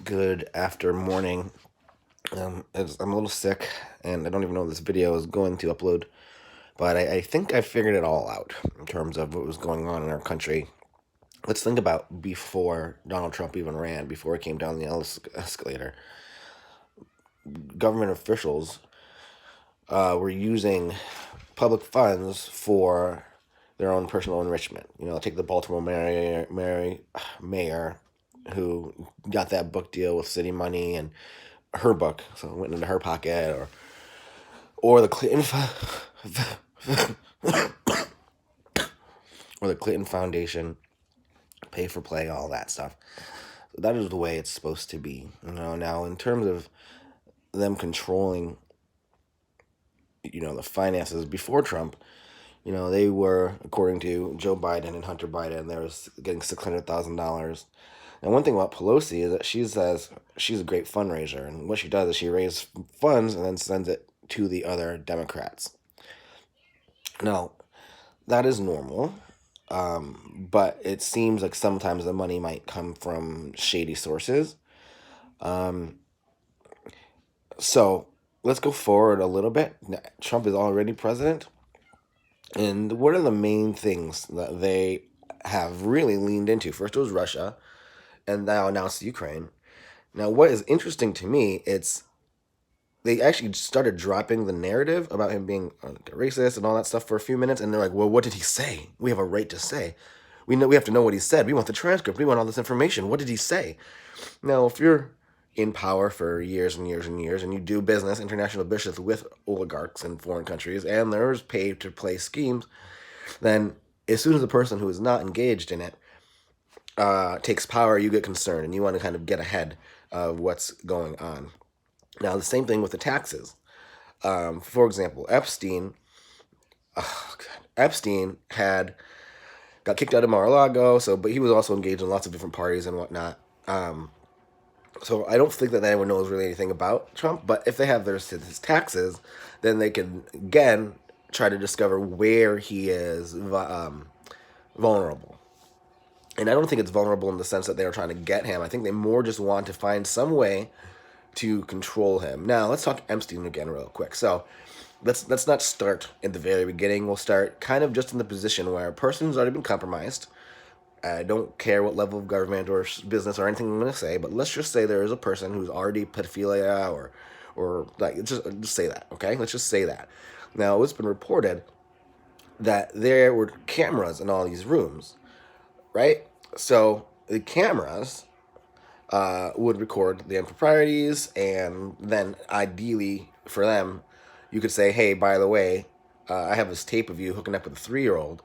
good after morning. I'm a little sick, and I don't even know if this video is going to upload, but I think I figured it all out in terms of what was going on in our country. Let's think about before Donald Trump even ran, before he came down the escalator. Government officials were using public funds for their own personal enrichment. Take the Baltimore mayor who got that book deal with city money and her book, so it went into her pocket, or the Clinton or the Clinton Foundation, pay for play, all that stuff. So that is the way it's supposed to be. Now in terms of them controlling, the finances before Trump, they were, according to Joe Biden and Hunter Biden, they was getting $600,000. And one thing about Pelosi is that she says she's a great fundraiser, and what she does is she raises funds and then sends it to the other Democrats. Now, that is normal, but it seems like sometimes the money might come from shady sources. So let's go forward a little bit. Trump is already president, and what are the main things that they have really leaned into? First it was Russia, and now it's Ukraine. Now, what is interesting to me, it's they actually started dropping the narrative about him being racist and all that stuff for a few minutes, and they're like, "Well, what did he say? We have a right to say. We have to know what he said. We want the transcript. We want all this information. What did he say?" Now, if you're in power for years and years and years, and you do business, international business with oligarchs in foreign countries, and there's paid to play schemes, then as soon as the person who is not engaged in it takes power, you get concerned and you want to kind of get ahead of what's going on. Now, the same thing with the taxes. For example, Epstein got kicked out of Mar-a-Lago, but he was also engaged in lots of different parties and whatnot. So I don't think that anyone knows really anything about Trump, but if they have his taxes, then they can, again, try to discover where he is vulnerable. And I don't think it's vulnerable in the sense that they are trying to get him. I think they more just want to find some way to control him. Now, let's talk Epstein again real quick. So let's not start at the very beginning. We'll start kind of just in the position where a person's already been compromised. I don't care what level of government or business or anything I'm going to say, but let's just say there is a person who's already pedophilia or like, just say that, okay? Let's just say that. Now, it's been reported that there were cameras in all these rooms, right? So the cameras would record the improprieties, and then ideally for them, you could say, "Hey, by the way, I have this tape of you hooking up with a 3-year-old.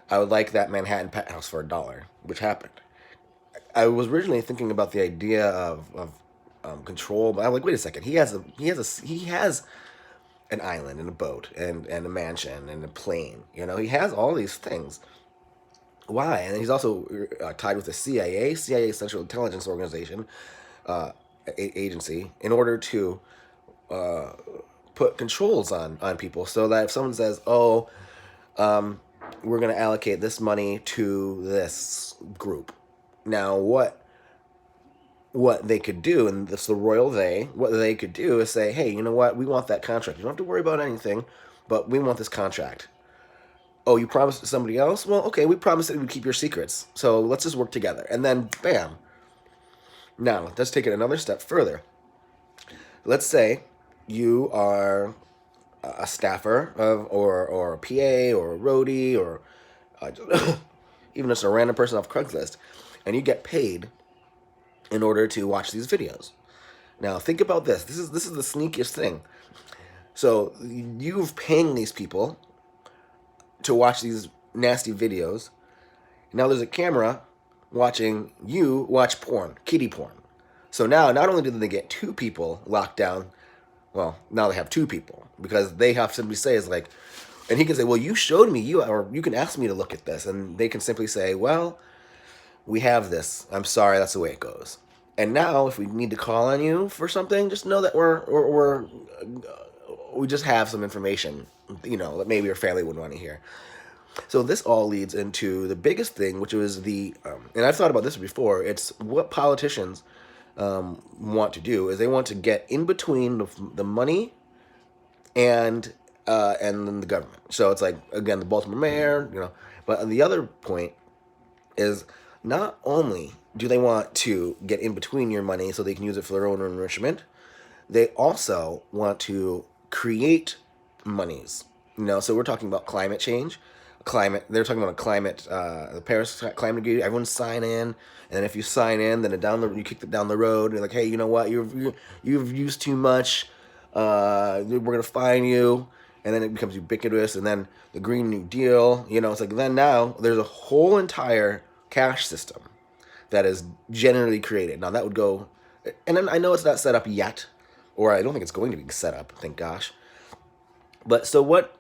I would like that Manhattan penthouse for $1," which happened. I was originally thinking about the idea of control, but I'm like, wait a second. He has an island and a boat and a mansion and a plane. He has all these things. Why? And he's also tied with the CIA, Central Intelligence Organization, agency, in order to put controls on people, so that if someone says, "Oh, we're going to allocate this money to this group," now what they could do, and this the royal what they could do is say, "Hey, you know what? We want that contract. You don't have to worry about anything, but we want this contract." "Oh, you promised to somebody else? Well, okay, we promised that we'd keep your secrets. So let's just work together." And then, bam. Now, let's take it another step further. Let's say you are a staffer or a PA or a roadie or even just a random person off Craigslist, and you get paid in order to watch these videos. Now, think about this. This is the sneakiest thing. So you're paying these people to watch these nasty videos. Now there's a camera watching you watch porn, kiddie porn. So now, not only do they get 2 people locked down, well, now they have 2 people, because they have somebody say is like, and he can say, "Well, you showed me, or you can ask me to look at this," and they can simply say, "Well, we have this. I'm sorry, that's the way it goes." And now, if we need to call on you for something, just know that we just have some information, that maybe your family would want to hear. So this all leads into the biggest thing, which was and I've thought about this before. It's what politicians want to do is they want to get in between the money and then the government. So it's like, again, the Baltimore mayor, But on the other point is, not only do they want to get in between your money so they can use it for their own enrichment, they also want to create monies. So we're talking about climate change, climate. They're talking about a climate, the Paris Climate Agreement. Everyone sign in, and then if you sign in, then you kick it down the road. And you're like, hey, you know what? You've used too much. We're gonna fine you, and then it becomes ubiquitous. And then the Green New Deal. It's like, then now there's a whole entire cash system that is generally created. Now that would go, and then I know it's not set up yet, or I don't think it's going to be set up. Thank gosh. But so what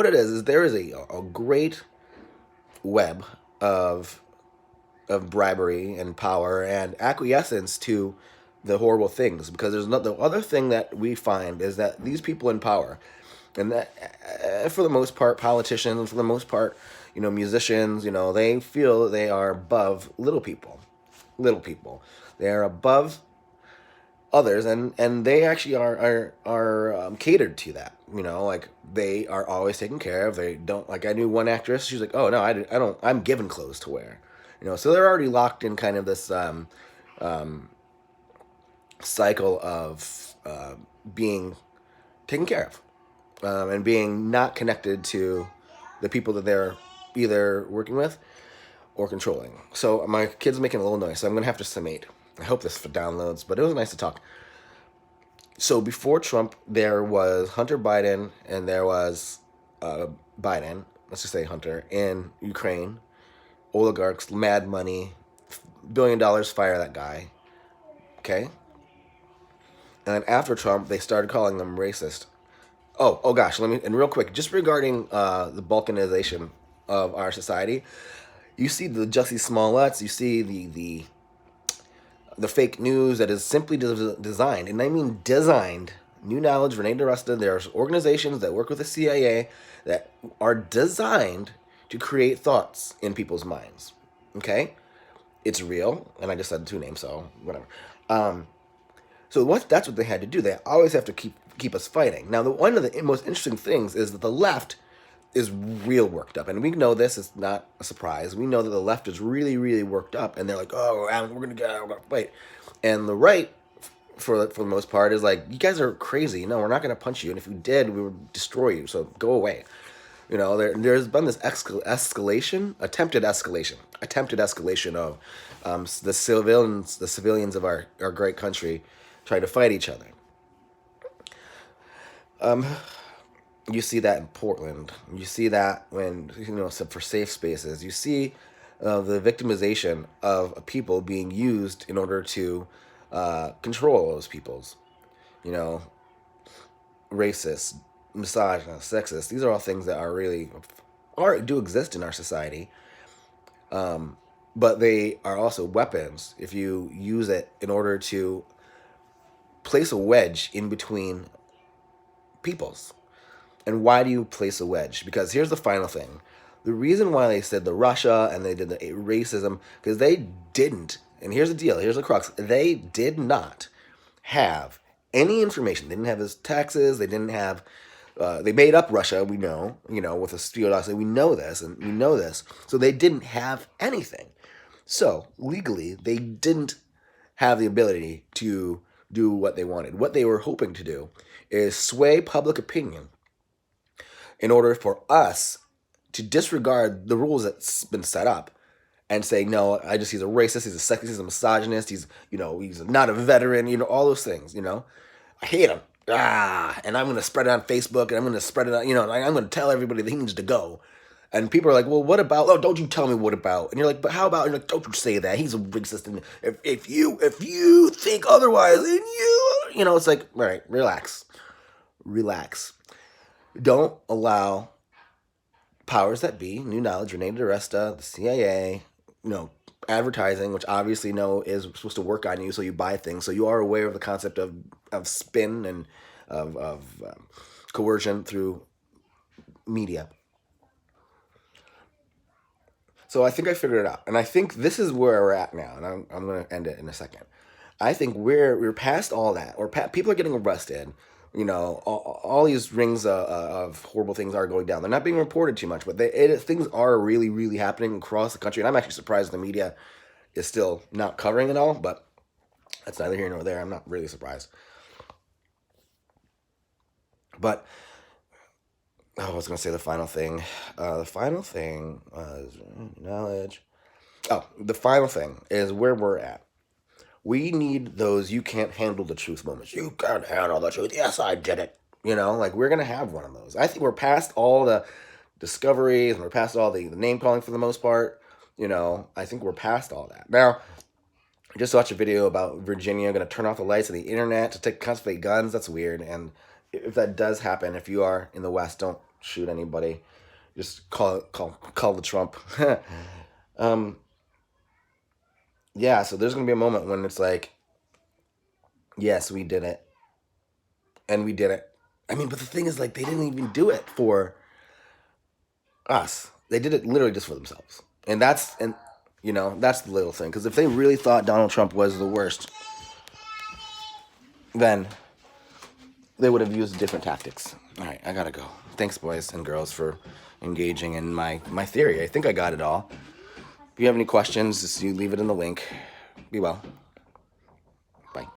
it is there is a great web of bribery and power and acquiescence to the horrible things, because there's not the other thing that we find is that these people in power, and that for the most part politicians, for the most part musicians, they feel they are above little people. They are above others, and they actually are catered to that. Like, they are always taken care of. They don't, like, I knew one actress, she's like, oh no, I don't, I'm given clothes to wear. So they're already locked in kind of this cycle of being taken care of, and being not connected to the people that they're either working with or controlling. So my kid's making a little noise, so I'm gonna have to summate. I hope this downloads, but it was nice to talk. So before Trump, there was Hunter Biden, and there was Biden. Let's just say Hunter in Ukraine. Oligarchs, mad money, $1 billion, fire that guy. Okay. And then after Trump, they started calling them racist. Oh gosh, and real quick, just regarding the balkanization of our society, you see the Jussie Smolletts, you see the fake news that is simply designed, and I mean designed. New Knowledge, Renee DeRusta, there's organizations that work with the CIA that are designed to create thoughts in people's minds. Okay? It's real, and I just said two names, so whatever. That's what they had to do. They always have to keep us fighting. Now, one of the most interesting things is that the left is real worked up, and we know this is not a surprise. We know that the left is really, really worked up, and they're like, "Oh, we're gonna fight," and the right, for the most part, is like, "You guys are crazy. No, we're not gonna punch you, and if we did, we would destroy you. So go away." There's been this attempted escalation of the civilians of our great country trying to fight each other. You see that in Portland. You see that when, for safe spaces. You see the victimization of people being used in order to control those peoples. Racist, misogynist, sexist. These are all things that do exist in our society. But they are also weapons if you use it in order to place a wedge in between peoples. And why do you place a wedge? Because here's the final thing. The reason why they said the Russia and they did the racism, because they didn't, and here's the deal, here's the crux, they did not have any information. They didn't have his taxes, they didn't have, they made up Russia, we know, with a Spiodossi, we know this, so they didn't have anything. So, legally, they didn't have the ability to do what they wanted. What they were hoping to do is sway public opinion in order for us to disregard the rules that's been set up and say, no, he's a racist, he's a sexist, he's a misogynist, he's not a veteran, all those things, I hate him. And I'm going to spread it on Facebook, and I'm going to spread it on, I'm going to tell everybody that he needs to go. And people are like, well, what about, oh, don't you tell me what about? And you're like, but how about, and like, don't you say that, he's a racist, and if you think otherwise, then it's like, all right, relax. Don't allow powers that be, New Knowledge, Renee DeResta, the CIA, advertising, which obviously is supposed to work on you, so you buy things, so you are aware of the concept of spin and of coercion through media. So I think I figured it out, and I think this is where we're at now, and I'm going to end it in a second. I think we're past all that. Or people are getting arrested. All these rings of horrible things are going down. They're not being reported too much, but things are really, really happening across the country. And I'm actually surprised the media is still not covering it all. But that's neither here nor there. I'm not really surprised. But I was going to say the final thing. The final thing was knowledge. Oh, the final thing is where we're at. We need those you can't handle the truth moments. You can't handle the truth. Yes, I did it. Like we're going to have one of those. I think we're past all the discoveries and we're past all the name calling for the most part. I think we're past all that. Now, I just watched a video about Virginia going to turn off the lights of the internet to take confiscate guns. That's weird. And if that does happen, if you are in the West, don't shoot anybody. Just call the Trump. um, yeah. So there's going to be a moment when it's like, yes, we did it, and we did it. I mean, but the thing is, like, they didn't even do it for us. They did it literally just for themselves, and that's the little thing. Because if they really thought Donald Trump was the worst, then they would have used different tactics. All right, I gotta go. Thanks, boys and girls, for engaging in my theory. I think I got it all. If you have any questions, just you leave it in the link. Be well. Bye.